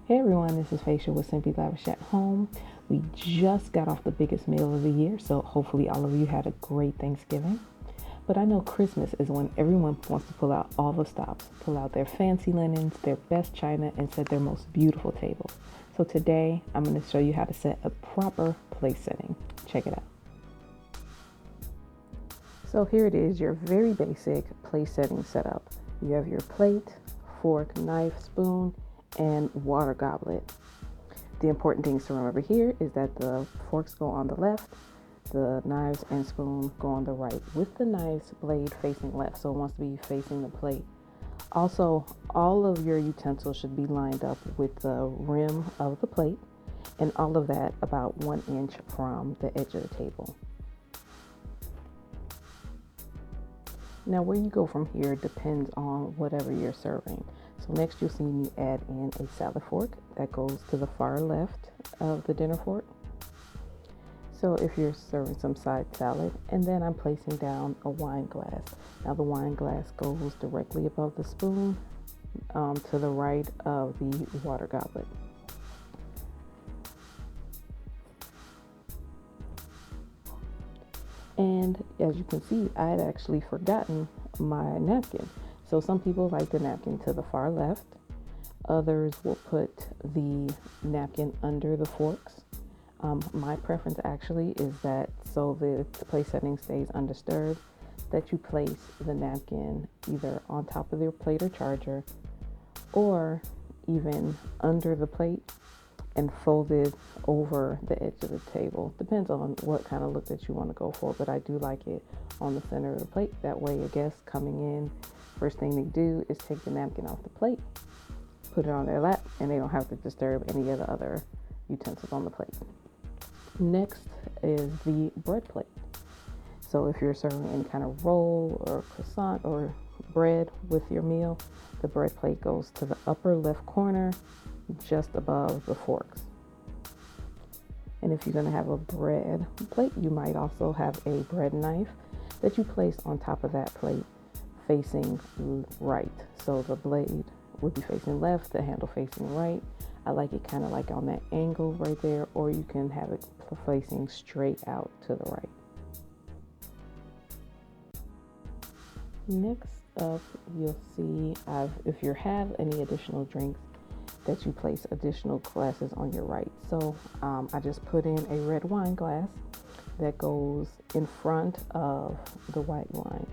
Hey everyone, this is Facia with Simply Lavish at Home. We just got off the biggest meal of the year, so hopefully all of you had a great Thanksgiving. But I know Christmas is when everyone wants to pull out all the stops, pull out their fancy linens, their best china, and set their most beautiful table. So today I'm going to show you how to set a proper place setting. Check it out. So here it is, your very basic place setting setup. You have your plate, fork, knife, spoon, and water goblet. The important things to remember here is that the forks go on the left, the knives and spoon go on the right, with the knives blade facing left, so it wants to be facing the plate. Also, all of your utensils should be lined up with the rim of the plate, and all of that about 1 inch from the edge of the table. Now where you go from here depends on whatever you're serving. So next you'll see me add in a salad fork that goes to the far left of the dinner fork. So if you're serving some side salad, and then I'm placing down a wine glass. Now the wine glass goes directly above the spoon to the right of the water goblet. And as you can see, I had actually forgotten my napkin. So some people like the napkin to the far left. Others will put the napkin under the forks. My preference actually is that so the place setting stays undisturbed, that you place the napkin either on top of your plate or charger, or even under the plate and folded over the edge of the table. Depends on what kind of look that you want to go for, but I do like it on the center of the plate. That way a guest coming in, first thing they do is take the napkin off the plate, put it on their lap, and they don't have to disturb any of the other utensils on the plate. Next is the bread plate. So if you're serving any kind of roll or croissant or bread with your meal, the bread plate goes to the upper left corner just above the forks. And if you're going to have a bread plate, you might also have a bread knife that you place on top of that plate facing right. So the blade would be facing left, the handle facing right. I like it kind of like on that angle right there, or you can have it facing straight out to the right. Next up, you'll see if you have any additional drinks, that you place additional glasses on your right. So I just put in a red wine glass that goes in front of the white wine.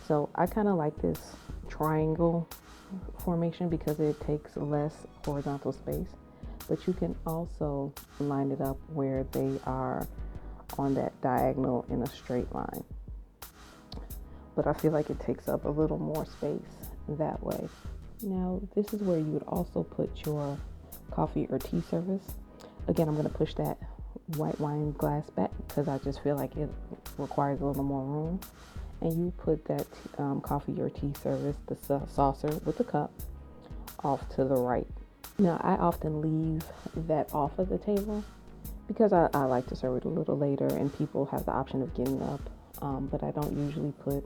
So I kind of like this triangle formation because it takes less horizontal space, but you can also line it up where they are on that diagonal in a straight line. But I feel like it takes up a little more space that way. Now, this is where you would also put your coffee or tea service. Again, I'm going to push that white wine glass back because I just feel like it requires a little more room. And you put that coffee or tea service, the saucer with the cup, off to the right. Now, I often leave that off of the table because I like to serve it a little later and people have the option of getting up. But I don't usually put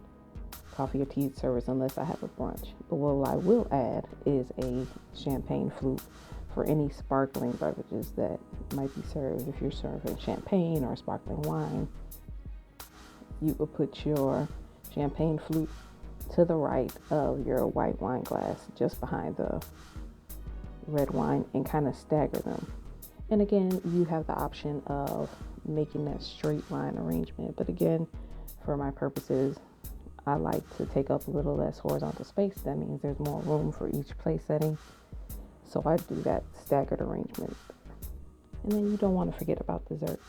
coffee or tea service unless I have a brunch. But what I will add is a champagne flute for any sparkling beverages that might be served. If you're serving champagne or sparkling wine, you will put your champagne flute to the right of your white wine glass, just behind the red wine, and kind of stagger them. And again, you have the option of making that straight line arrangement. But again, for my purposes, I like to take up a little less horizontal space. That means there's more room for each place setting. So I do that staggered arrangement. And then you don't want to forget about dessert.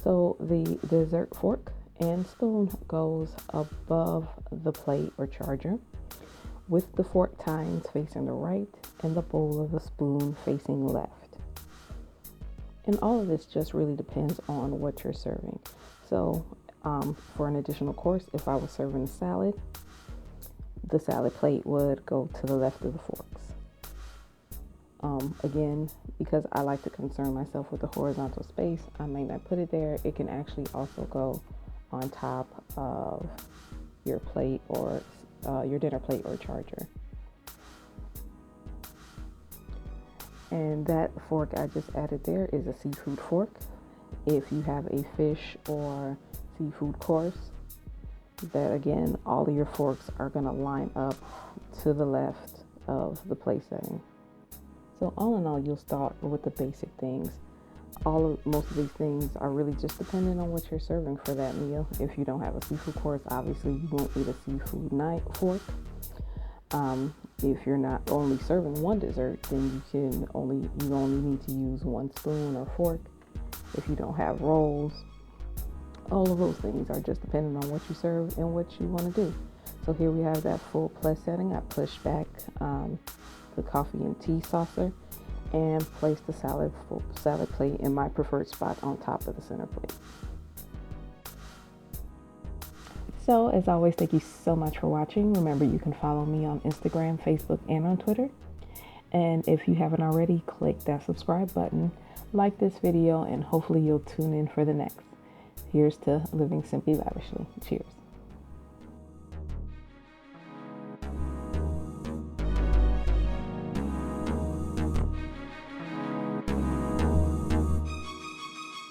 So the dessert fork and spoon goes above the plate or charger, with the fork tines facing the right and the bowl of the spoon facing left. And all of this just really depends on what you're serving. So for an additional course, if I was serving a salad, the salad plate would go to the left of the forks. Again, because I like to concern myself with the horizontal space, I may not put it there. It can actually also go on top of your plate or your dinner plate or charger. And that fork I just added there is a seafood fork. If you have a fish or seafood course, that again, all of your forks are going to line up to the left of the place setting. So all in all, you'll start with the basic things. Most of these things are really just dependent on what you're serving for that meal. If you don't have a seafood course, obviously you won't need a seafood knife fork. If you're not only serving one dessert, then you only need to use one spoon or fork. If you don't have rolls, all of those things are just dependent on what you serve and what you want to do. So here we have that full plus setting. I pushed back the coffee and tea saucer and placed the salad plate in my preferred spot on top of the center plate. So as always, thank you so much for watching. Remember, you can follow me on Instagram, Facebook, and on Twitter. And if you haven't already, click that subscribe button, like this video, and hopefully you'll tune in for the next. Here's to living simply lavishly. Cheers.